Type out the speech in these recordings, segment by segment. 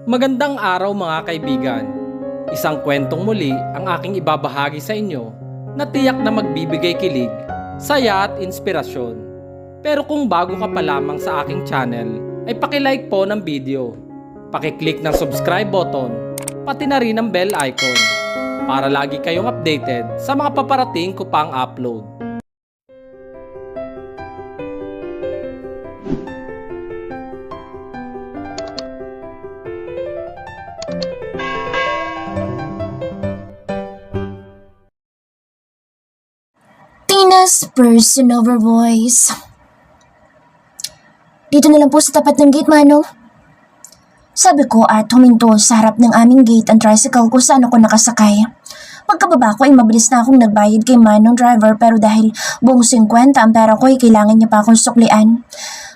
Magandang araw mga kaibigan. Isang kwentong muli ang aking ibabahagi sa inyo na tiyak na magbibigay kilig, saya at inspirasyon. Pero kung bago ka pa lamang sa aking channel, ay pakilike po ng video. Pakiclick ng subscribe button, pati na rin ang bell icon para lagi kayong updated sa mga paparating ko pang upload. Tina's personal voice. Dito na lang po sa tapat ng gate, Manong. Sabi ko at huminto sa harap ng aming gate ang tricycle kung saan ako nakasakay. Pagkababa ko ay mabilis na akong nagbayad kay Manong driver pero dahil buong 50 ang pera ko ay kailangan niya pa akong suklian.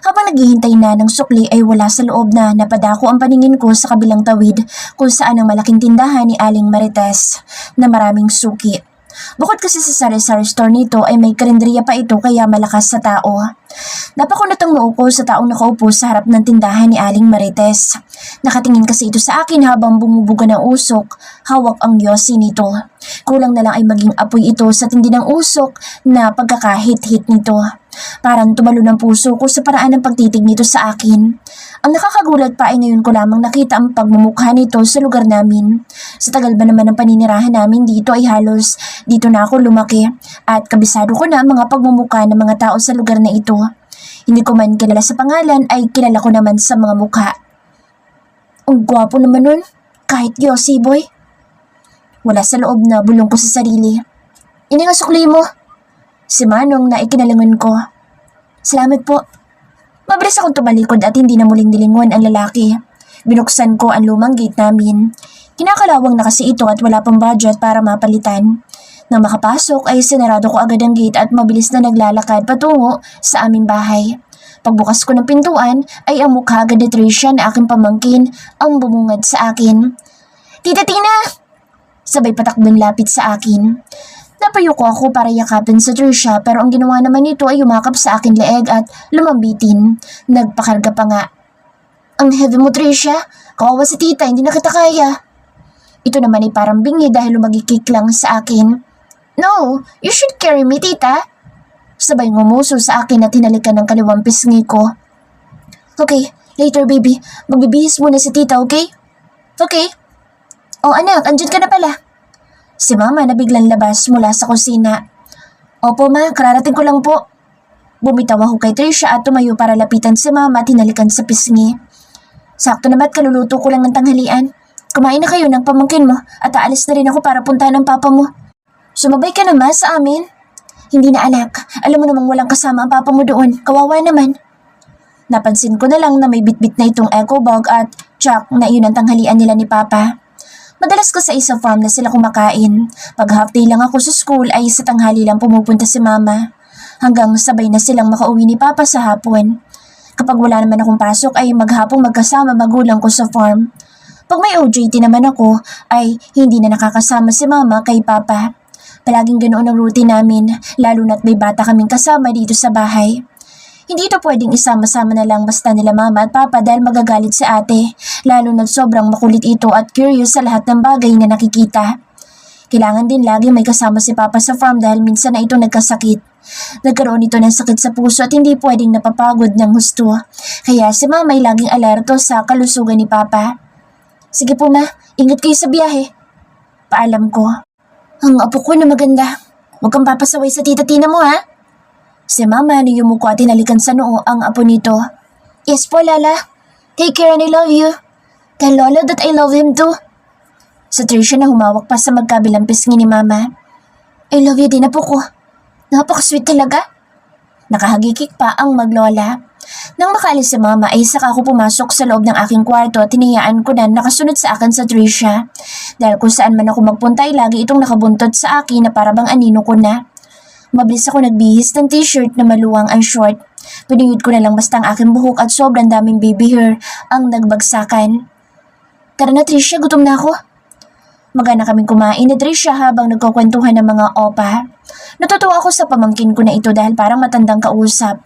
Habang naghihintay na ng sukli ay wala sa loob na napadako ang paningin ko sa kabilang tawid kung saan ang malaking tindahan ni Aling Marites na maraming suki. Bukod kasi sa sari-sari store nito ay may karinderiya pa ito kaya malakas sa tao. Napakunot ang noo ko sa taong nakaupo sa harap ng tindahan ni Aling Marites. Nakatingin kasi ito sa akin habang bumubuga ng usok, hawak ang yosi nito. Kulang na lang ay maging apoy ito sa tindi ng usok na pagkakahit-hit nito. Parang tumalo ng puso ko sa paraan ng pagtitig nito sa akin. Ang nakakagulat pa ay ngayon ko lamang nakita ang pagmumukha nito sa lugar namin. Sa tagal ba naman ng paninirahan namin dito ay halos dito na ako lumaki at kabisado ko na ang mga pagmumukha ng mga tao sa lugar na ito. Hindi ko man kilala sa pangalan ay kilala ko naman sa mga mukha. Ang gwapo naman nun, kahit Yossi boy. Wala sa loob na bulong ko sa sarili. Ini nga sukli mo. Si Manong na ikinalangon ko. Salamat po. Mabilis akong tumalikod at hindi na muling nilingon ang lalaki. Binuksan ko ang lumang gate namin. Kinakalawang na kasi ito at wala pang budget para mapalitan. Nang makapasok ay sinarado ko agad ang gate at mabilis na naglalakad patungo sa aming bahay. Pagbukas ko ng pintuan ay ang mukha agad ni Tricia na aking pamangkin ang bumungad sa akin. Tita Tina! Sabay patakbong lapit sa akin. Napayo ko ako para yakapin sa Tricia pero ang ginawa naman nito ay yumakap sa akin leeg at lumambitin. Nagpakarga pa nga. Ang heavy mo, Tricia. Kawawa si tita, hindi na kita kaya. Ito naman ay parang bingi dahil lumagikik lang sa akin. No, you should carry me, tita. Sabay ngumuso sa akin at hinalikan ng kaliwang pisngi ko. Okay, later baby. Magbibihis muna si tita, okay? Okay. Oh anak, andyan ka na pala. Si mama na biglang labas mula sa kusina. Opo ma, kararating ko lang po. Bumitaw ako kay Tricia at tumayo para lapitan si mama at hinalikan sa pisngi. Sakto naman at kaluluto ko lang ng tanghalian. Kumain na kayo ng pamangkin mo at aalis na rin ako para puntahan ng papa mo. Sumabay ka naman sa amin. Hindi na anak, alam mo namang walang kasama ang papa mo doon, kawawa naman. Napansin ko na lang na may bitbit na itong echo bag at Jack na iyon ang tanghalian nila ni papa. Madalas ko sa isang farm na sila kumakain. Pag half day lang ako sa school ay sa tanghali lang pumupunta si mama. Hanggang sabay na silang makauwi ni papa sa hapon. Kapag wala naman akong pasok ay maghapong magkasama magulang ko sa farm. Pag may OJT naman ako ay hindi na nakakasama si mama kay papa. Palaging ganoon ang routine namin lalo na't may bata kaming kasama dito sa bahay. Hindi ito pwedeng isama-sama na lang basta nila mama at papa dahil magagalit si ate, lalo na sobrang makulit ito at curious sa lahat ng bagay na nakikita. Kailangan din lagi may kasama si papa sa farm dahil minsan na ito nagkasakit. Nagkaroon ito ng sakit sa puso at hindi pwedeng napapagod ng husto. Kaya si mama ay laging alerto sa kalusugan ni papa. Sige po ma, ingat kayo sa biyahe. Paalam ko. Ang apo ko na maganda. Huwag kang papasaway sa tita Tina mo ha. Si mama na yumuko at hinalikan sa noo ang apo nito. Yes po, Lala. Take care and I love you. Tell Lola that I love him too. Sa Tricia na humawak pa sa magkabilang pisngi ni mama. I love you din, apo ko. Napaka-sweet talaga. Nakahagikik pa ang maglola. Nang makaalis si mama ay saka ako pumasok sa loob ng aking kwarto at tinayaan ko na nakasunod sa akin sa Tricia. Dahil kung saan man ako magpunta ay lagi itong nakabuntot sa akin na parabang anino ko na. Mabilis ako nagbihis ng t-shirt na maluwang ang short. Pinuyod ko na lang basta ang aking buhok at sobrang daming baby hair ang nagbagsakan. Tara na Tricia, gutom na ako. Magana kaming kumain ni Tricia habang nagkukwentuhan ng mga opa. Natutuwa ako sa pamangkin ko na ito dahil parang matandang kausap.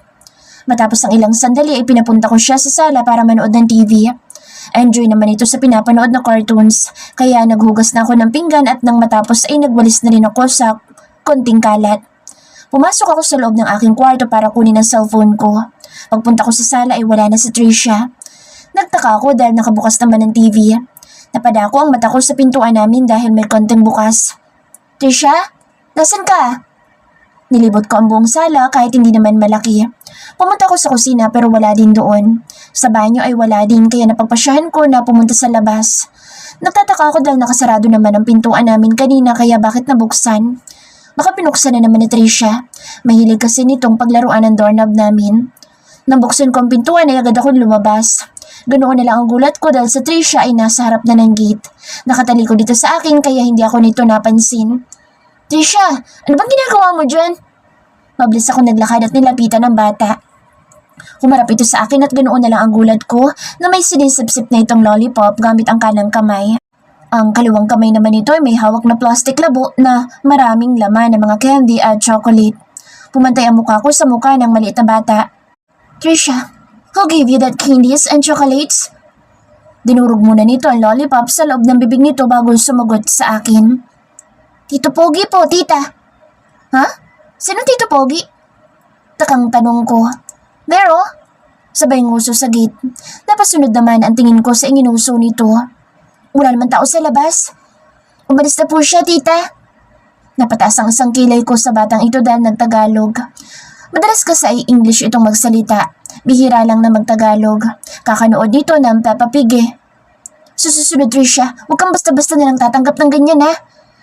Matapos ang ilang sandali ay pinapunta ko siya sa sala para manood ng TV. Enjoy naman ito sa pinapanood na cartoons, kaya naghugas na ako ng pinggan at nang matapos ay nagwalis na rin ako sa konting kalat. Pumasok ako sa loob ng aking kwarto para kunin ang cellphone ko. Pagpunta ko sa sala ay wala na si Tricia. Nagtaka ako dahil nakabukas naman ng TV. Napadako ang mata ko sa pintuan namin dahil may konting bukas. Tricia? Nasaan ka? Nilibot ko ang buong sala kahit hindi naman malaki. Pumunta ko sa kusina pero wala din doon. Sa banyo ay wala din kaya napagpasyahan ko na pumunta sa labas. Nagtataka ako dahil nakasarado naman ang pintuan namin kanina kaya bakit nabuksan? Baka pinuksan na naman ni Tricia. Mahilig kasi nitong paglaruan ng doorknob namin. Nang buksan ko ang pintuan ay agad ako lumabas. Ganoon na lang ang gulat ko dahil sa Tricia ay nasa harap na ng gate. Nakatalikod dito sa akin kaya hindi ako nito napansin. Tricia, ano bang ginagawa mo dyan? Mabilis ako naglakad at nilapitan ng bata. Humarap ito sa akin at ganoon na lang ang gulat ko na may sinisipsip na itong lollipop gamit ang kanang kamay. Ang kaliwang kamay naman ito ay may hawak na plastic labo na maraming laman ng mga candy at chocolate. Pumantay ang mukha ko sa mukha ng maliit na bata. Tricia, who gave you that candies and chocolates? Dinurog muna nito ang lollipop sa loob ng bibig nito bago sumagot sa akin. Tito Pogi po, tita. Ha? Sino Tito Pogi? Takang tanong ko. Pero, sabay nguso sa gate. Napasunod naman ang tingin ko sa inginuso nito. Wala naman tao sa labas. Umalis na po siya, tita. Napataas ang isang kilay ko sa batang ito dahil nagtagalog. Madalas kasi ay English itong magsalita. Bihira lang na magtagalog. Kakanood dito ng Peppa Pig eh. Susunod Tricia, huwag kang basta-basta nilang tatanggap ng ganyan ha.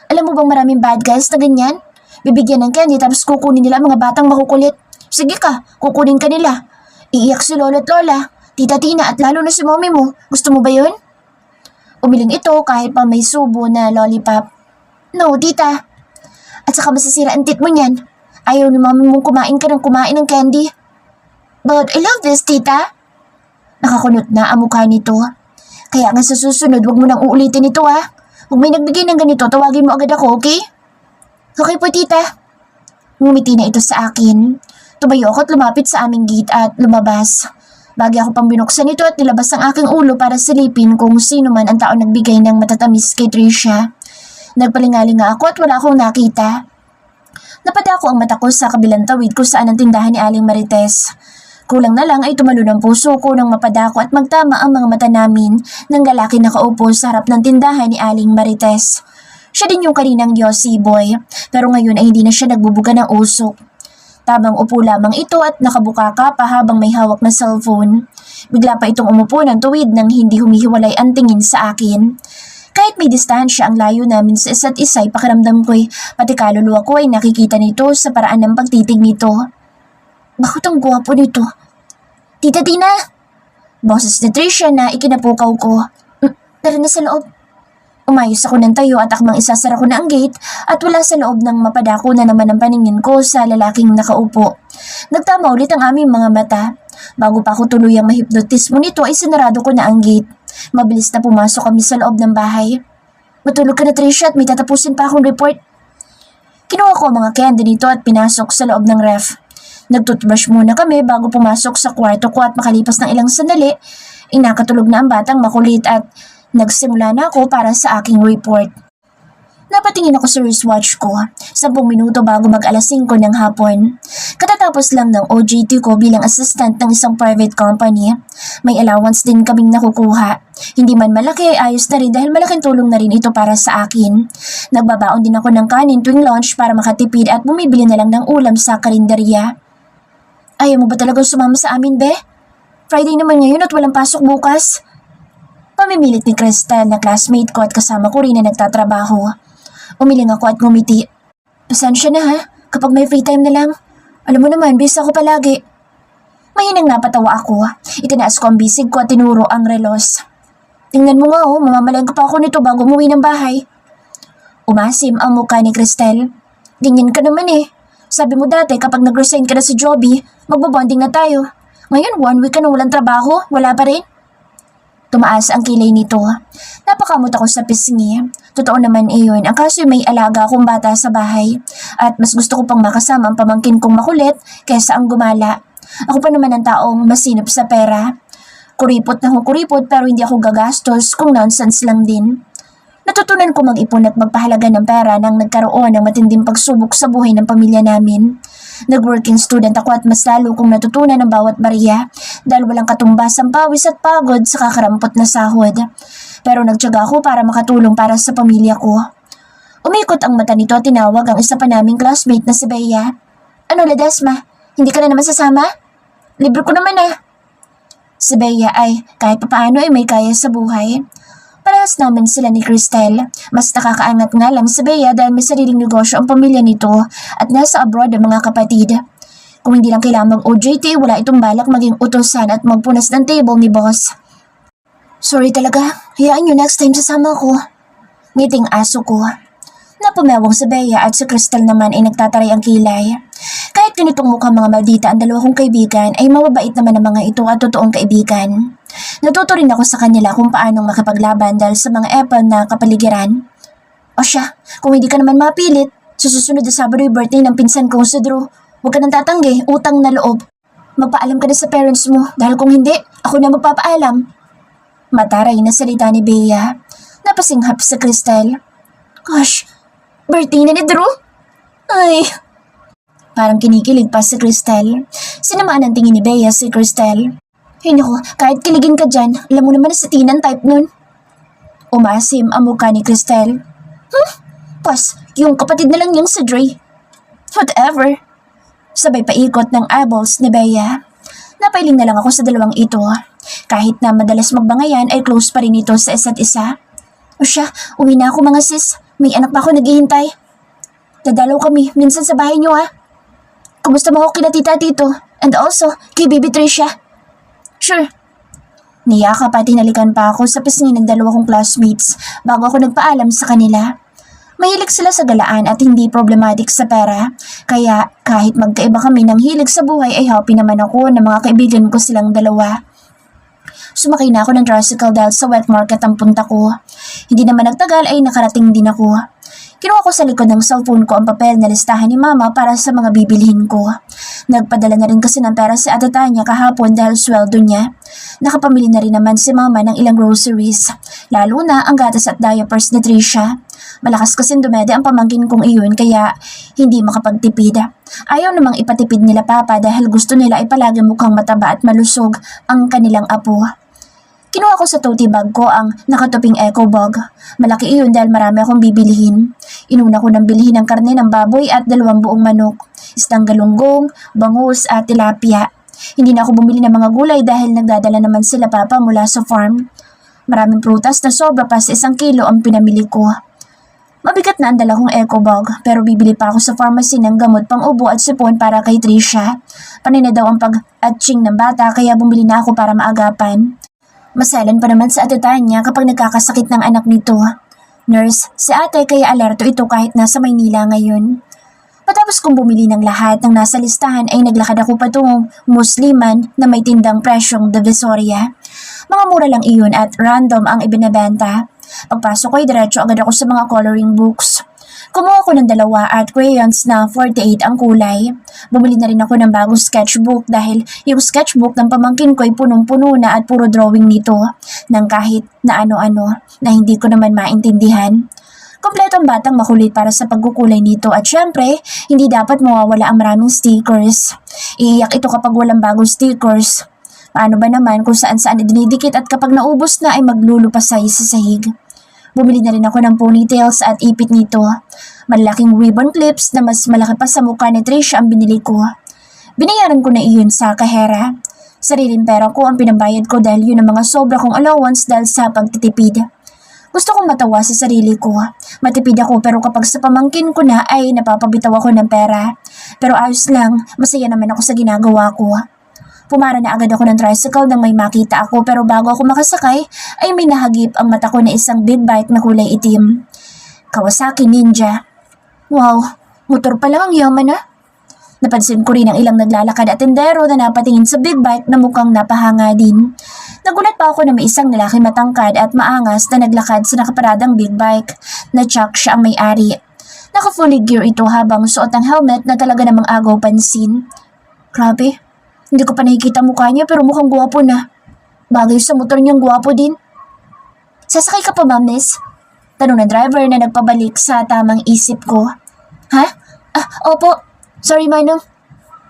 Alam mo bang maraming bad guys na ganyan? Bibigyan ng candy tapos kukunin nila ang mga batang makukulit. Sige ka, kukunin ka nila. Iiyak si Lolo at Lola, Tita Tina at lalo na si Mommy mo. Gusto mo ba yun? Umiling ito kahit pa may subo na lollipop. No, tita. At saka masasira ang tit mo niyan. Ayaw ni Mommy mong kumain ka ng kumain ng candy. But I love this, tita. Nakakunot na ang mukha nito. Kaya nga sa susunod, wag mo nang uulitin ito ha. Kung may nagbigay ng ganito, tawagin mo agad ako, okay? Okay po, tita. Ngumiti na ito sa akin. Tumayo ako at lumapit sa aming gate at lumabas. Bagi ako pang binuksan ito at nilabas ang aking ulo para silipin kung sino man ang tao nagbigay ng matatamis kay Tricia. Nagpalingalinga ako at wala akong nakita. Napadako ang mata ko sa kabilang tawid kung saan ang tindahan ni Aling Marites. Kulang na lang ay tumalo ng puso ko nang mapadako at magtama ang mga mata namin ng lalaki na kaupo sa harap ng tindahan ni Aling Marites. Siya din yung kaninang Yossi boy, pero ngayon ay hindi na siya nagbubuga ng usok. Tamang upo lamang ito at nakabukaka pa habang may hawak na cellphone. Bigla pa itong umupo ng tuwid nang hindi humihiwalay ang tingin sa akin. Kahit may distansya ang layo namin sa isa't isa ay pakiramdam ko'y pati kaluluwa ko ay nakikita nito sa paraan ng pagtitig nito. Bakit ang gwapo nito? Tita Tina! Boses ni Tricia na ikinapukaw ko. Tara na sa loob. Umayos ako ng tayo at akmang isasara ko na ang gate at wala sa loob nang mapadako na naman ang paningin ko sa lalaking nakaupo. Nagtama ulit ang aming mga mata. Bago pa ako tuluyang mahipnotismo nito ay sinarado ko na ang gate. Mabilis na pumasok kami sa loob ng bahay. Matulog ka na Tricia at may tatapusin pa akong report. Kinuha ko ang mga candy nito at pinasok sa loob ng ref. Nagtutbrush muna kami bago pumasok sa kwarto ko at makalipas ng ilang sandali, inakatulog na ang batang makulit at nagsimula na ako para sa aking report. Napatingin ako sa wristwatch ko, 10 minuto bago mag-alas 5 ng hapon. Katatapos lang ng OJT ko bilang assistant ng isang private company. May allowance din kaming nakukuha. Hindi man malaki, ayos na rin dahil malaking tulong na rin ito para sa akin. Nagbabaon din ako ng kanin tuwing lunch para makatipid at bumibili na lang ng ulam sa karinderya. Ayaw mo ba talagang sumama sa amin, be? Friday naman ngayon at walang pasok bukas. Pamimilit ni Crystal na classmate ko at kasama ko rin na nagtatrabaho. Umiling ako at ngumiti. Pasensya na ha, kapag may free time na lang. Alam mo naman, busy ako palagi. Mahinang napatawa ako. Itinaas ko ang bisig ko at tinuro ang relos. Tingnan mo nga mamamalayan ko pa ako nito bago umuwi ng bahay. Umasim ang mukha ni Crystal. Ganyan ka naman eh. Sabi mo dati kapag nag-resign ka na sa Joby, magbabonding na tayo. Ngayon 1 week ka na walang trabaho, wala pa rin. Tumaas ang kilay nito. Napakamot ako sa pisngi. Totoo naman iyon, ang kaso may alaga akong bata sa bahay. At mas gusto ko pang makasama ang pamangkin kong makulit kaysa ang gumala. Ako pa naman ang taong masinop sa pera. Kuripot na kuripot pero hindi ako gagastos kung nonsense lang din. Natutunan ko mag-ipon at magpahalaga ng pera nang nagkaroon ng matinding pagsubok sa buhay ng pamilya namin. Nag-working student ako at mas lalo kong natutunan ang bawat barya dahil walang katumbas ang pawis at pagod sa kakarampot na sahod. Pero nagtiyaga ako para makatulong para sa pamilya ko. Umikot ang mata nito at tinawag ang isa pa naming classmate na si Bea. Ano, Ledesma? Hindi ka na naman sasama? Libre ko naman ah. Si Bea ay kahit papaano ay may kaya sa buhay. Parehas naman sila ni Cristel. Mas nakakaangat nga lang si Bea dahil may sariling negosyo ang pamilya nito at nasa abroad ang mga kapatid. Kung hindi lang kailangan mag-OJT, wala itong balak maging utosan at magpunas ng table ni boss. Sorry talaga, hayaan nyo next time sasama ko. Ngiting aso ko. Napumewang si Bea at si Cristel naman ay nagtataray ang kilay. Kahit ganitong mukhang mga maldita ang dalawa kong kaibigan ay mababait naman ang mga ito at totoong kaibigan. Natuto rin ako sa kanila kung paanong makipaglaban dahil sa mga epal na kapaligiran. O siya, kung hindi ka naman mapilit, sa susunod na Sabado ay birthday ng pinsan kong si Drew. Huwag ka nang tatanggi, utang na loob. Magpaalam ka na sa parents mo dahil kung hindi, ako na magpapaalam. Mataray na salita ni Bea. Napasinghap sa Cristel. Gosh, birthday na ni Drew? Ay... Parang kinikilig pa si Cristel. Sinamaan ang tingin ni Bea si Cristel. Hey naku, kahit kiligin ka dyan, alam mo naman na sa tinan type nun. Umasim ang mukha ni Cristel. Pas, yung kapatid na lang yung si Dre. Whatever. Sabay paikot ng eyeballs ni Bea. Napailing na lang ako sa dalawang ito. Kahit na madalas magbangayan ay close pa rin ito sa isa't isa. O siya, uwi na ako mga sis. May anak pa ako naghihintay. Dadalaw kami minsan sa bahay niyo ah. Kumusta mo ako kina tita dito? And also, kay Baby Tricia? Sure. Niyakap at hinalikan pa ako sa pisngi ng dalawa kong classmates bago ako nagpaalam sa kanila. Mahilig sila sa galaan at hindi problematic sa pera. Kaya kahit magkaiba kami ng hilig sa buhay ay happy naman ako na mga kaibigan ko silang dalawa. Sumakay na ako ng tricycle dahil sa wet market ang punta ko. Hindi naman nagtagal ay nakarating din ako. Kinuha ko sa likod ng cellphone ko ang papel na listahan ni Mama para sa mga bibilhin ko. Nagpadala na rin kasi ng pera si Ate Tanya kahapon dahil sweldo niya. Nakapamili na rin naman si Mama ng ilang groceries, lalo na ang gatas at diapers ni Tricia. Malakas kasing dumede ang pamangkin kong iyon kaya hindi makapagtipid. Ayaw namang ipatipid nila Papa dahil gusto nila ay palagi mukhang mataba at malusog ang kanilang apo. Kinuha ko sa tote bag ko ang nakatuping eco bag. Malaki iyon dahil marami akong bibilihin. Inuna ko ng bilhin ng karne ng baboy at 2 buong manok, isdang galunggong, bangus at tilapia. Hindi na ako bumili ng mga gulay dahil nagdadala naman sila Papa mula sa farm. Maraming prutas na sobra pa sa 1 kilo ang pinamili ko. Mabigat na ang dala kong eco bag pero bibili pa ako sa pharmacy ng gamot pang ubo at sipon para kay Tricia. Panay na daw ang pag-atching ng bata kaya bumili na ako para maagapan. Masalan pa naman sa Ate Tanya kapag nagkakasakit ng anak nito. Nurse, si ate kaya alerto ito kahit nasa Maynila ngayon. Matapos kong bumili ng lahat ng nasa listahan ay naglakad ako patungong Musliman na may tindang presyong Divisoria. Mga mura lang iyon at random ang ibinabenta. Pagpasok ko ay diretso agad ako sa mga coloring books. Kumuha ko ng 2 art crayons na 48 ang kulay. Bumili na rin ako ng bagong sketchbook dahil yung sketchbook ng pamangkin ko ay punong-puno na at puro drawing nito ng kahit na ano-ano na hindi ko naman maintindihan. Kompleto ang batang makulit para sa pagkukulay nito at syempre, hindi dapat mawawala ang maraming stickers. Iiyak ito kapag walang bagong stickers. Paano ba naman kung saan-saan idinidikit at kapag naubos na ay maglulupasay sa sahig. Bumili na rin ako ng ponytails at ipit nito. Malaking ribbon clips na mas malaki pa sa mukha ni Tricia ang binili ko. Binayaran ko na iyon sa kahera. Sariling pera ko ang pinabayad ko dahil yun ang mga sobra kong allowance dahil sa pagtitipid. Gusto kong matawa sa sarili ko. Matipid ako pero kapag sa pamangkin ko na ay napapabitaw ako ng pera. Pero ayos lang, masaya naman ako sa ginagawa ko. Pumara na agad ako ng tricycle nang may makita ako pero bago ako makasakay ay may nahagip ang mata ko na isang big bike na kulay itim. Kawasaki Ninja. Wow, motor pa lang ang yaman na. Napansin ko rin ang ilang naglalakad at tendero na napatingin sa big bike na mukhang napahanga din. Nagulat pa ako na may isang lalaki matangkad at maangas na naglakad sa nakaparadang big bike na Chuck siya ang may-ari. Naka-fully gear ito habang suot ang helmet na talaga namang agaw pansin. Grabe. Hindi ko pa nakikita mukha niya pero mukhang gwapo na. Bagay sa motor niyang gwapo din. Sasakay ka pa ba, miss? Tanong ng driver na nagpabalik sa tamang isip ko. Ha? Opo. Sorry, Manong.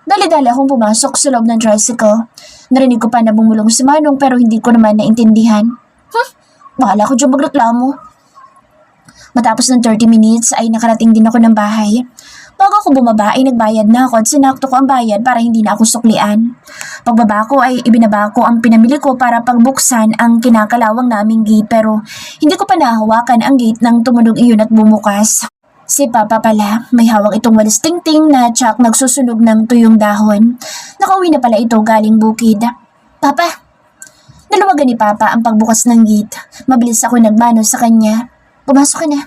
Dali-dali akong pumasok sa loob ng tricycle. Narinig ko pa na bumulong si Manong pero hindi ko naman naintindihan. Bahala ko dyan magreklamo. Matapos ng 30 minutes ay nakarating din ako ng bahay. Bago ako bumaba ay nagbayad na ako at sinakto ko ang bayad para hindi na ako suklian. Pagbaba ko ay ibinaba ko ang pinamili ko para pagbuksan ang kinakalawang naming gate pero hindi ko pa nahawakan ang gate nang tumunog iyon at bumukas. Si Papa pala, may hawak itong walis tingting na tsak nagsusunog ng tuyong dahon. Nakauwi na pala ito galing bukid. Papa! Naluwagan ni Papa ang pagbukas ng gate. Mabilis ako nagmano sa kanya. Pumasok ka na.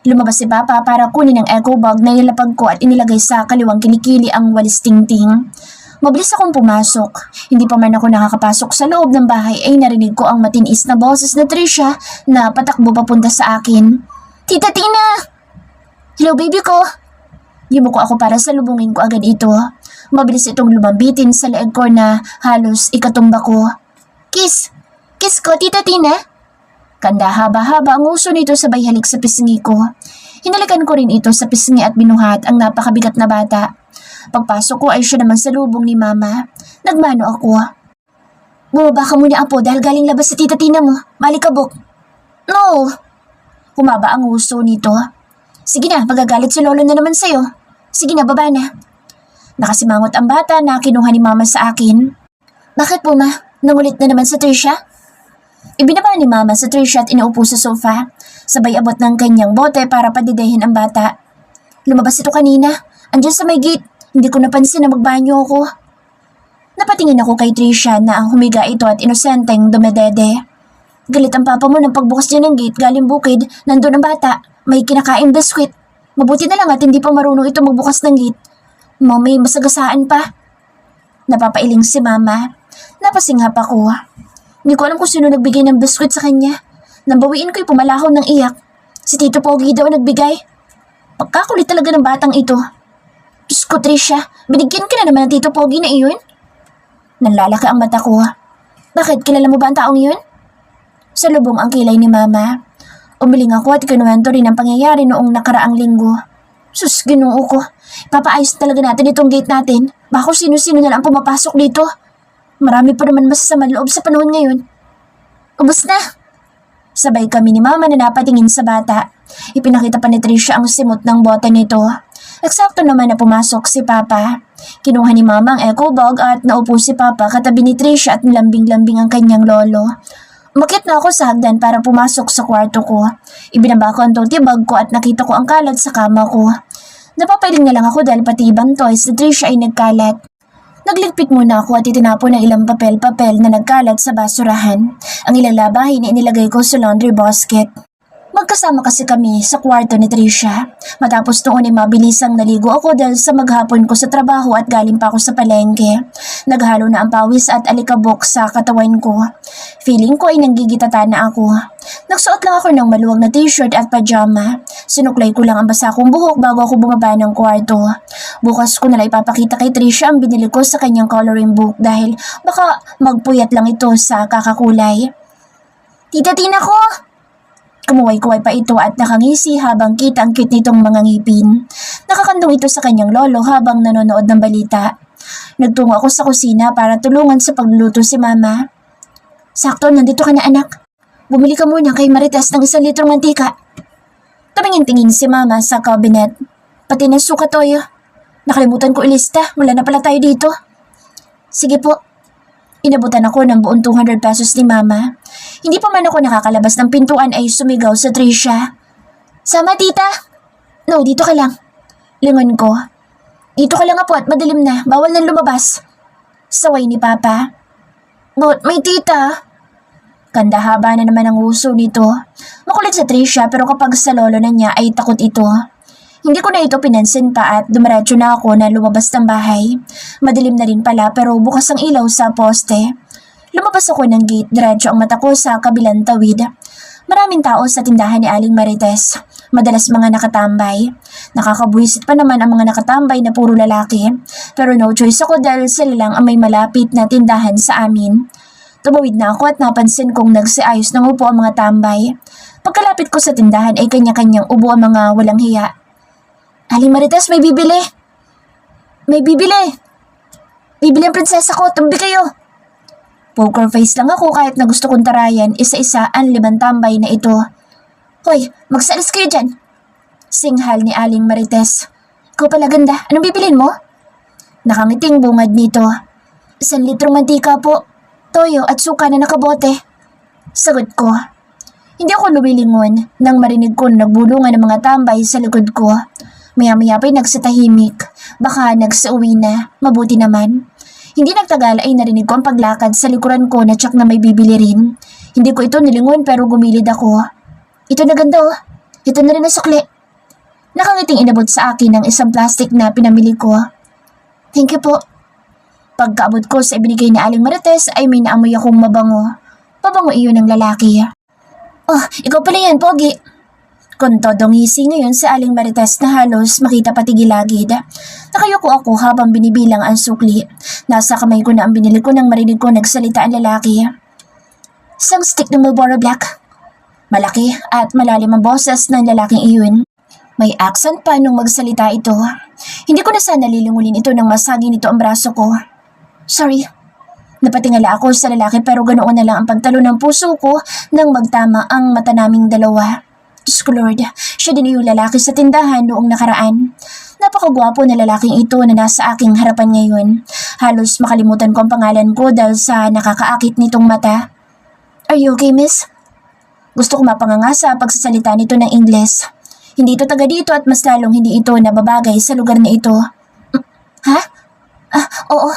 Lumabas si Papa para kunin ang echo bag na nilapag ko at inilagay sa kaliwang kilikili ang walis tingting. Mabilis akong pumasok. Hindi pa man ako nakakapasok sa loob ng bahay ay narinig ko ang matinis na boses na Trisha na patakbo papunta sa akin. Tita Tina! Hello baby ko! Yumuko ako para salubungin ko agad ito. Mabilis itong lumambitin sa leeg ko na halos ikatumba ko. Kiss! Kiss ko, Tita Tina! Kanda haba-haba ang uso nito sabay halik sa pisngi ko. Hinalikan ko rin ito sa pisngi at binuhat ang napakabigat na bata. Pagpasok ko ay siya naman sa lubong ni Mama. Nagmano ako. Bumaba ka muna apo dahil galing labas sa Tita Tina mo. Malikabok. No! Humaba ang uso nito. Sige na, magagalit si Lolo na naman sa'yo. Sige na, baba na. Nakasimangot ang bata na kinuha ni Mama sa akin. Bakit po ma? Nangulit na naman sa Trisha? Ibinaba ni Mama sa Trisha at inaupo sa sofa. Sabay abot ng kanyang bote para padidehin ang bata. Lumabas ito kanina. Andyan sa may gate. Hindi ko napansin na magbanyo ako. Napatingin ako kay Trisha na ang humiga ito at inosenteng dumedede. Galit ang papa mo nang pagbukas niya ng gate galing bukid. Nandun ang bata. May kinakain biskwit. Mabuti na lang at hindi pa marunong ito magbukas ng gate. Mami, masagasaan pa. Napapailing si Mama. Napasinghap ako. Hindi ko alam kung sino nagbigay ng biskwit sa kanya. Nang bawiin ko'y pumalahon ng iyak. Si Tito Pogi daw nagbigay. Pagkakulit talaga ng batang ito. Diyos ko, Trisha, binigyan ka na naman ng Tito Pogi na iyon? Nanlalaki ang mata ko. Bakit, kilala mo ba ang taong iyon? Sa lubong ang kilay ni Mama. Umiling ako at kinuwento rin ang pangyayari noong nakaraang linggo. Sus, ginoo ko. Papaayos talaga natin itong gate natin. Baka sino-sino na lang pumapasok dito. Marami pa naman masasama loob sa panahon ngayon. Ubus na. Sabay kami ni Mama na napatingin sa bata. Ipinakita pa ni Trisha ang simot ng bote nito. Eksakto naman na pumasok si Papa. Kinuha ni Mama ang echo bag at naupo si Papa katabi ni Trisha at nilambing-lambing ang kanyang lolo. Umakyat na ako sa hagdan para pumasok sa kwarto ko. Ibinaba ko ang tote bag ko at nakita ko ang kalat sa kama ko. Napapailing na lang ako dahil pati ibang toys na Trisha ay nagkalat. Nagligpit muna ako at itinapon ng ilang papel-papel na nagkalat sa basurahan. Ang ilang labahin ay inilagay ko sa laundry basket. Magkasama kasi kami sa kwarto ni Trisha. Matapos noon ay mabilisang naligo ako dahil sa maghapon ko sa trabaho at galing pa ako sa palengke. Naghalo na ang pawis at alikabok sa katawan ko. Feeling ko ay nanggigitata na ako. Nagsuot lang ako ng maluwag na t-shirt at pajama. Sinuklay ko lang ang basa kong buhok bago ako bumaba ng kwarto. Bukas ko nalang ipapakita kay Trisha ang binili ko sa kanyang coloring book dahil baka magpuyat lang ito sa kakakulay. Tita Tina ko! Kumuway-kuway pa ito at nakangisi habang kita ang cute nitong mga ngipin. Nakakandong ito sa kanyang lolo habang nanonood ng balita. Nagtungo ako sa kusina para tulungan sa pagluluto si Mama. Sakto, nandito ka na anak. Bumili ka muna kay Marites ng 1 litrong mantika. Tumingin-tingin si Mama sa cabinet. Pati na suka toyo. Nakalimutan ko ilista, wala na pala tayo dito. Sige po. Inabutan ako ng buong 200 pesos ni Mama. Hindi pa man ako nakakalabas ng pintuan ay sumigaw sa Trisha. Sama tita! No, dito ka lang. Lingon ko. Dito ka lang po at madilim na, bawal nang lumabas. Saway ni Papa. But may tita. Kandahaba na naman ang uso nito. Makulit sa Trisha pero kapag sa lolo na niya ay takot ito. Hindi ko na ito pinansin pa at dumiretso na ako na lumabas ng bahay. Madilim na rin pala pero bukas ang ilaw sa poste. Lumabas ako ng gate, diretso ang mata ko sa kabilang tawid. Maraming tao sa tindahan ni Aling Marites. Madalas mga nakatambay. Nakakabuwisit pa naman ang mga nakatambay na puro lalaki. Pero no choice ako dahil sila lang ang may malapit na tindahan sa amin. Tumawid na ako at napansin kong nagsiayos ng upo ang mga tambay. Pagkalapit ko sa tindahan ay kanya-kanyang ubo ang mga walang hiya. Aling Marites, may bibili! May bibili! Bibili ang prinsesa ko, tumbi kayo! Poker face lang ako kahit na gusto kong tarayan isa-isa ang 5 tambay na ito. Hoy, magsalis kayo dyan! Singhal ni Aling Marites. Ikaw pala ganda, anong bibilin mo? Nakangiting bungad nito. 1 litrong mantika po, toyo at suka na nakabote. Sagot ko. Hindi ako lumilingon nang marinig ko na nagbulungan ng mga tambay sa likod ko. Maya-maya pa'y nagsitahimik. Baka nagsauwi na, mabuti naman. Hindi nagtagal ay narinig ko ang paglakad sa likuran ko na tsak na may bibili rin. Hindi ko ito nilingon pero gumilid ako. Ito na ganda oh. Ito na rin ang sukli. Nakangiting inabot sa akin ng isang plastic na pinamili ko. Thank you po. Pagkaabot ko sa ibinigay ni Aling Marites ay may naamoy akong mabango. Pabango iyon ng lalaki. Oh, ikaw pala yan, Pogi. Kung todong ngisi ngayon sa Aling Marites na halos makita pati gilagid. Nakayuko ako habang binibilang ang sukli. Nasa kamay ko na ang binili ko nang marinig ko nagsalita ang lalaki. Isang stick ng Marlboro Black. Malaki at malalim ang boses ng lalaking iyon. May accent pa nung magsalita ito. Hindi ko na sana lilingulin ito nang masagi nito ang braso ko. Sorry. Napatingala ako sa lalaki pero ganoon na lang ang pagtalo ng puso ko nang magtama ang mata naming dalawa. Diyos ko Lord, siya din yung lalaki sa tindahan noong nakaraan. Napakagwapo na lalaking ito na nasa aking harapan ngayon. Halos makalimutan ko ang pangalan ko dahil sa nakakaakit nitong mata. Are you okay, miss? Gusto ko mapanganga sa pagsasalita nito ng Ingles. Hindi ito taga dito at mas lalong hindi ito nababagay sa lugar na ito. Ha? Oo.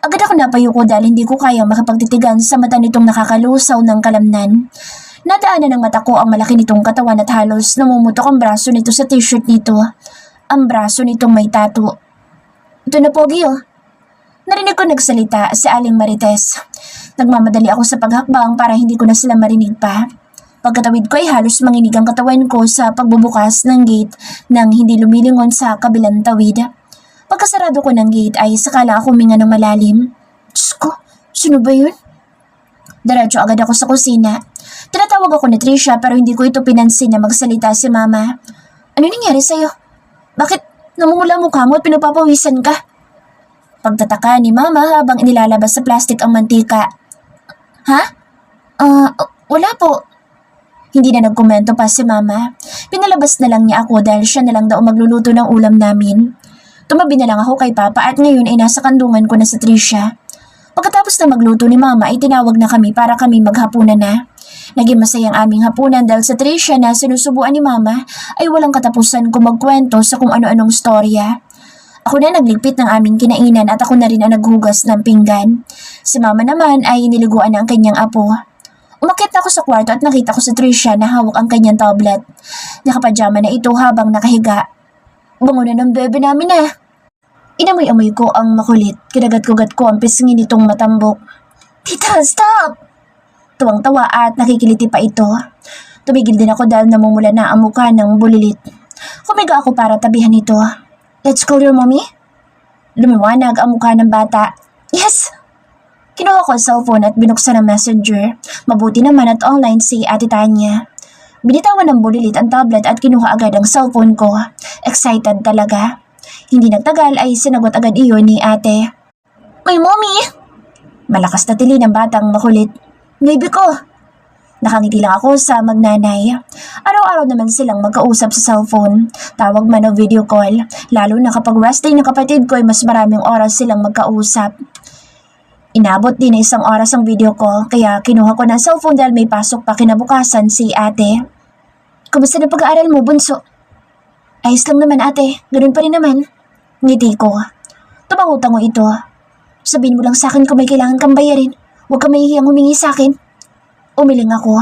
Agad ako napayuko dahil hindi ko kayang makapagtitigan sa mata nitong nakakalusaw ng kalamnan. Nadaanan ng mata ko ang malaki nitong katawan at halos namumutok ang braso nito sa t-shirt nito. Ang braso nitong may tattoo. Ito na Pogi oh. Narinig ko nagsalita si Aling Marites. Nagmamadali ako sa paghakbang para hindi ko na sila marinig pa. Pagkatawid ko ay halos manginig ang katawan ko sa pagbubukas ng gate nang hindi lumilingon sa kabilang tawid. Pagkasarado ko ng gate ay sakala ako huminga ng malalim. Diyos ko, sino ba yun? Diretso agad ako sa kusina. Tinatawag ako ni Tricia pero hindi ko ito pinansin na magsalita si Mama. Ano nangyari sa'yo? Bakit namumula mukha mo at pinapapawisan ka? Pagtataka ni Mama habang inilalabas sa plastic ang mantika. Ha? Wala po. Hindi na nagkomento pa si Mama. Pinalabas na lang niya ako dahil siya na lang daw magluluto ng ulam namin. Tumabi na lang ako kay Papa at ngayon ay nasa kandungan ko na sa Tricia. Pagkatapos na magluto ni Mama ay tinawag na kami para kami maghapunan na. Naging masayang aming hapunan dahil sa Tricia na sinusubuan ni Mama ay walang katapusan kung magkwento sa kung ano-anong storya. Ako na nagligpit ng aming kinainan at ako na rin ang naghugas ng pinggan. Si Mama naman ay niliguan na ang kanyang apo. Umakyat na ako sa kwarto at nakita ko sa Tricia na hawak ang kanyang tablet. Nakapajama na ito habang nakahiga. Bango na ng bebe namin ah. Inamoy-amoy ko ang makulit. Kinagat-kugat ko ang pisngin nitong matambok. Tita, stop! Tuwang-tawa at nakikiliti pa ito. Tumigil din ako dahil namumula na ang mukha ng bulilit. Kumiga ako para tabihan ito. Let's call your mommy? Lumiwanag ang mukha ng bata. Yes! Kinuha ko ang cellphone at binuksan ang messenger. Mabuti naman at online si Ate Tanya. Binitawan ng bulilit ang tablet at kinuha agad ang cellphone ko. Excited talaga. Hindi nagtagal ay sinagot agad iyon ni ate. My mommy! Malakas na tili ng batang makulit. Maybe ko. Nakangiti lang ako sa magnanay. Araw-araw naman silang magkausap sa cellphone. Tawag man o video call. Lalo na kapag rest day ng kapatid ko ay mas maraming oras silang magkausap. Inabot din na 1 oras ang video call kaya kinuha ko ng cellphone dahil may pasok pa kinabukasan si ate. Kumusta na pag-aaral mo, bunso? Ayos lang naman ate, ganun pa rin naman. Ngiti ko. Tumangutango ito. Sabihin mo lang sa akin kung may kailangan kang bayarin. Huwag ka mahihiyang humingi sa akin. Umiling ako.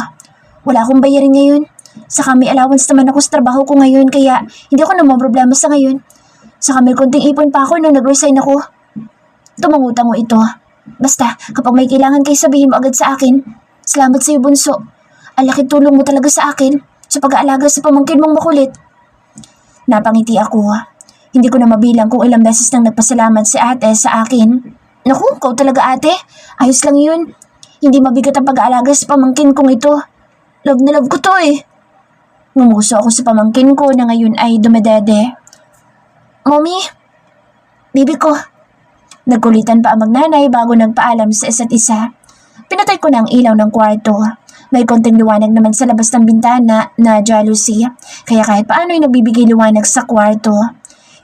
Wala akong bayarin ngayon. Saka may allowance naman ako sa trabaho ko ngayon kaya hindi ako namamroblema sa ngayon. Saka may konting ipon pa ako nung nag-resign ako. Tumangutango ito. Basta kapag may kailangan kayo sabihin mo agad sa akin. Salamat sa iyo bunso. Ang laki tulong mo talaga sa akin sa pag-aalaga sa pamangkin mong makulit. Napangiti ako. Hindi ko na mabilang kung ilang beses nang nagpasalamat si ate sa akin. Naku, ikaw talaga ate. Ayos lang yun. Hindi mabigat ang pag-aalaga sa pamangkin kong ito. Love na love ko to eh. Ngumuso ako sa pamangkin ko na ngayon ay dumedede. Mommy, bibi ko. Nagkulitan pa ang magnanay bago nagpaalam sa isa't isa. Pinatay ko na ang ilaw ng kwarto. May konting liwanag naman sa labas ng bintana na jealousy, kaya kahit paano ay nagbibigay liwanag sa kwarto.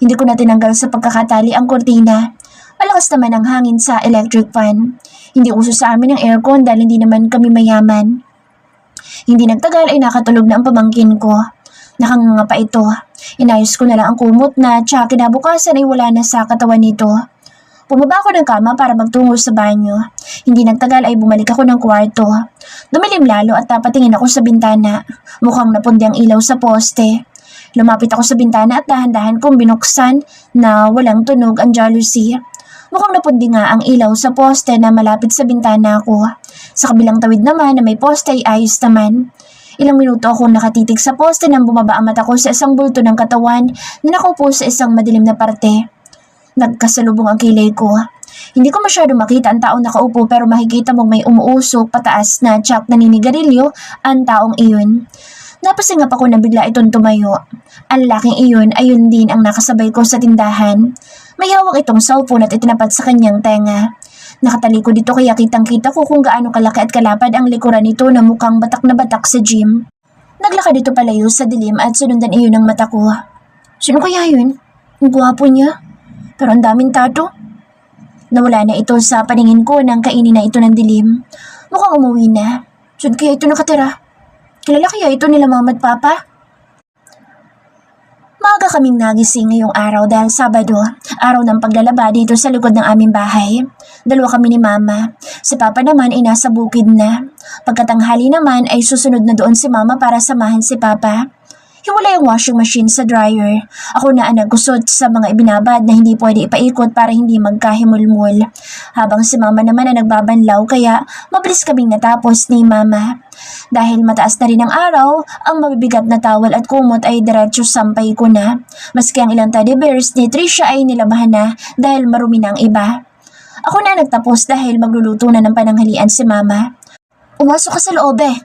Hindi ko na tinanggal sa pagkakatali ang kurtina. Malakas naman ang hangin sa electric fan. Hindi uso sa amin ang aircon dahil hindi naman kami mayaman. Hindi nagtagal ay nakatulog na ang pamangkin ko. Nakanganga pa ito. Inayos ko na lang ang kumot na tsaka kinabukasan ay wala na sa katawan nito. Bumaba ako ng kama para magtungo sa banyo. Hindi nagtagal ay bumalik ako ng kwarto. Dumilim lalo at napatingin ako sa bintana. Mukhang napundi ang ilaw sa poste. Lumapit ako sa bintana at dahan-dahan kong binuksan na walang tunog ang jealousy. Mukhang napundi nga ang ilaw sa poste na malapit sa bintana ko. Sa kabilang tawid naman na may poste ay ayos naman. Ilang minuto akong nakatitig sa poste nang bumaba ang mata ko sa isang bulto ng katawan na nakaupo sa isang madilim na parte. Nagkasalubong ang kilay ko. Hindi ko masyado makita ang taong nakaupo pero makikita mong may umuusok pataas na tsak na naninigarilyo ang taong iyon. Napasingap ako na bigla itong tumayo. Ang laking iyon ay yun din ang nakasabay ko sa tindahan. May hawak itong cellphone at itinapat sa kanyang tenga. Nakatalikod dito kaya kitang-kita ko kung gaano kalaki at kalapad ang likuran nito na mukhang batak na batak sa gym. Naglakad dito palayo sa dilim at sunundan iyon ang mata ko. Sino kaya yun? Ang gwapo niya. Pero ang daming tato. Nawala na ito sa paningin ko nang kainin na ito ng dilim. Mukhang umuwi na. Saan kaya ito nakatira? Kilala kaya ito nila mama at papa? Maaga kaming nagising ngayong araw dahil Sabado, araw ng paglalaba dito sa likod ng aming bahay. Dalawa kami ni mama. Si papa naman ay nasa bukid na. Pagkatanghali naman ay susunod na doon si mama para samahan si papa. Hiwalay ang washing machine sa dryer. Ako na ang nagkusot sa mga ibinabad na hindi pwede ipaikot para hindi magkahimulmul. Habang si mama naman ay nagbabanlaw kaya mabilis kaming natapos ni mama. Dahil mataas na rin ang araw, ang mabibigat na towel at kumot ay diretso sampay ko na. Maski ang ilang teddy bears ni Trisha ay nilabahan na dahil marumi na ang iba. Ako na nagtapos dahil magluluto na ng pananghalian si mama. Umasok ka sa loob eh.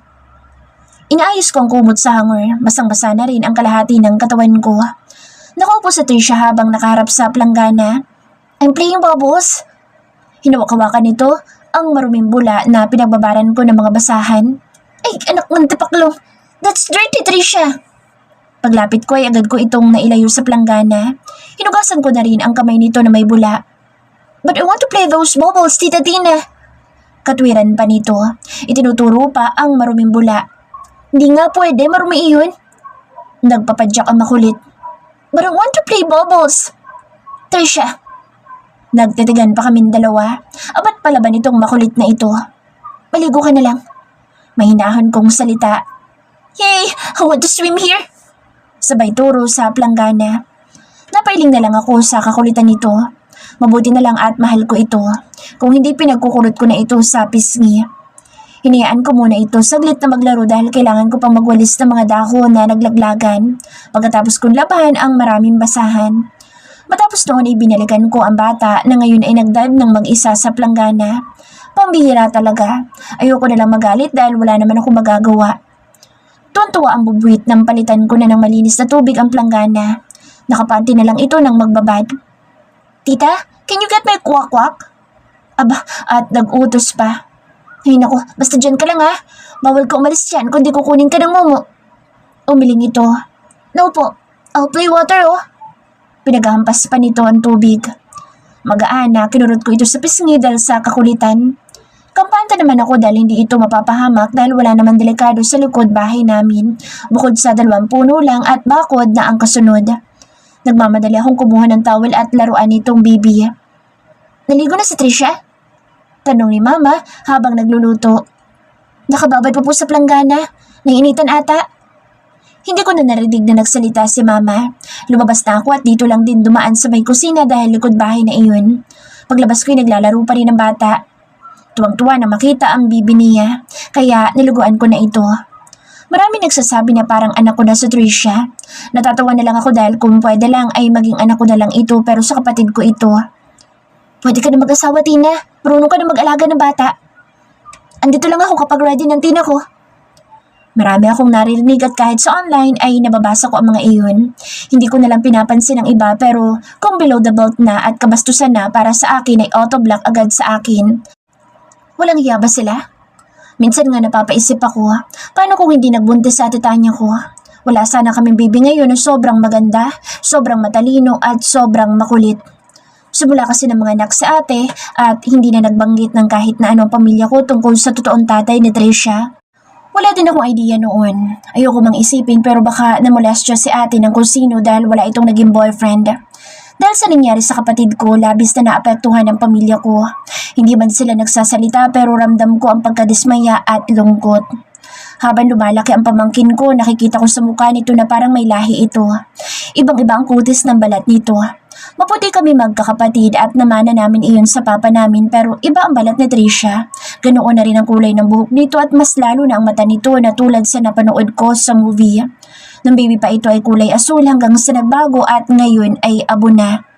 Inaayos ko ang kumot sa hanger, basang-basa na rin ang kalahati ng katawan ko. Nakaupo sa Trisha habang nakaharap sa planggana. I'm playing bubbles. Hinawak-hawakan nito ang maruming bula na pinagbabaran ko ng mga basahan. Ay, anak ng tipaklo. That's dirty, Trisha. Paglapit ko ay agad ko itong nailayo sa planggana. Hinugasan ko na rin ang kamay nito na may bula. But I want to play those bubbles, Tita Tina. Katwiran pa nito. Itinuturo pa ang maruming bula. Hindi nga pwede, marumi iyon. Nagpapadyak ang makulit. But I want to play bubbles. Trisha. Nagtitigan pa kaming dalawa. Abat pala ba nitong makulit na ito? Maligo ka na lang. Mahinahan kong salita. Yay! I want to swim here. Sabay turo sa planggana. Napailing na lang ako sa kakulitan nito. Mabuti na lang at mahal ko ito. Kung hindi pinagkukurot ko na ito sa pisngi. Hinayaan ko muna ito saglit na maglaro dahil kailangan ko pang magwalis ng mga dahon na naglaglagan. Pagkatapos kong labahan ang maraming basahan. Matapos noon ay binalikan ko ang bata na ngayon ay nagdive ng mag-isa sa planggana. Pambihira talaga. Ayoko na lang magalit dahil wala naman ako magagawa. Tuwan-tuwa ang bubuwit nang palitan ko na ng malinis na tubig ang planggana. Nakapanti na lang ito ng magbabad. Tita, can you get my kwak-kwak? Aba, at nag-utos pa. Ay naku, basta dyan ka lang ha. Bawal ka umalis dyan kundi kukunin ka ng mumu. Umiling ito. No po, I'll play water oh. Pinaghampas pa nito ang tubig. Magaan na kinurot ko ito sa pisngi dahil sa kakulitan. Kampanta naman ako dahil hindi ito mapapahamak dahil wala naman delikado sa likod bahay namin. Bukod sa 2 puno lang at bakod na ang kasunod. Nagmamadali akong kumuha ng towel at laruan nitong baby. Naligo na si Trisha? Tanong ni mama habang nagluluto. Nakababad pa po sa planggana. Nainitan ata. Hindi ko na narinig na nagsalita si mama. Lumabas na ako at dito lang din dumaan sa may kusina dahil likod bahay na iyon. Paglabas ko ay naglalaro pa rin ang bata. Tuwang-tuwa na makita ang bibi niya, kaya niluguan ko na ito. Marami nagsasabi na parang anak ko na si Trisha. Natatawa na lang ako dahil kung pwede lang ay maging anak ko na lang ito pero sa kapatid ko ito. Pwede ka na mag-asawa, Tina. Marunong ka na mag-alaga ng bata. andito lang ako kapag ready ng tina ko. Marami akong naririnig at kahit sa online ay nababasa ko ang mga iyon. Hindi ko nalang pinapansin ang iba pero kung below the belt na at kabastusan na para sa akin ay auto-block agad sa akin. Walang iya ba sila? Minsan nga napapaisip ako, paano kung hindi nagbuntis sa Tanya ko? Wala sana kaming baby ngayon na sobrang maganda, sobrang matalino at sobrang makulit. Simula kasi ng mga anak sa ate at hindi na nagbanggit ng kahit na anong pamilya ko tungkol sa totoong tatay ni Tricia. Wala din akong idea noon. Ayoko mang isipin pero baka namolestya si ate ng kung sino dahil wala itong naging boyfriend. Dahil sa nangyari sa kapatid ko, labis na naapektuhan ang pamilya ko. Hindi man sila nagsasalita pero ramdam ko ang pagkadismaya at lungkot. Habang lumalaki ang pamangkin ko, nakikita ko sa mukha nito na parang may lahi ito. Ibang-iba ang kutis ng balat nito. Maputi kami magkakapatid at namana namin iyon sa papa namin pero iba ang balat ni Tricia. Ganoon na rin ang kulay ng buhok nito at mas lalo na ang mata nito na tulad sa napanood ko sa movie. Nung baby pa ito ay kulay asul hanggang sa nagbago at ngayon ay abo na.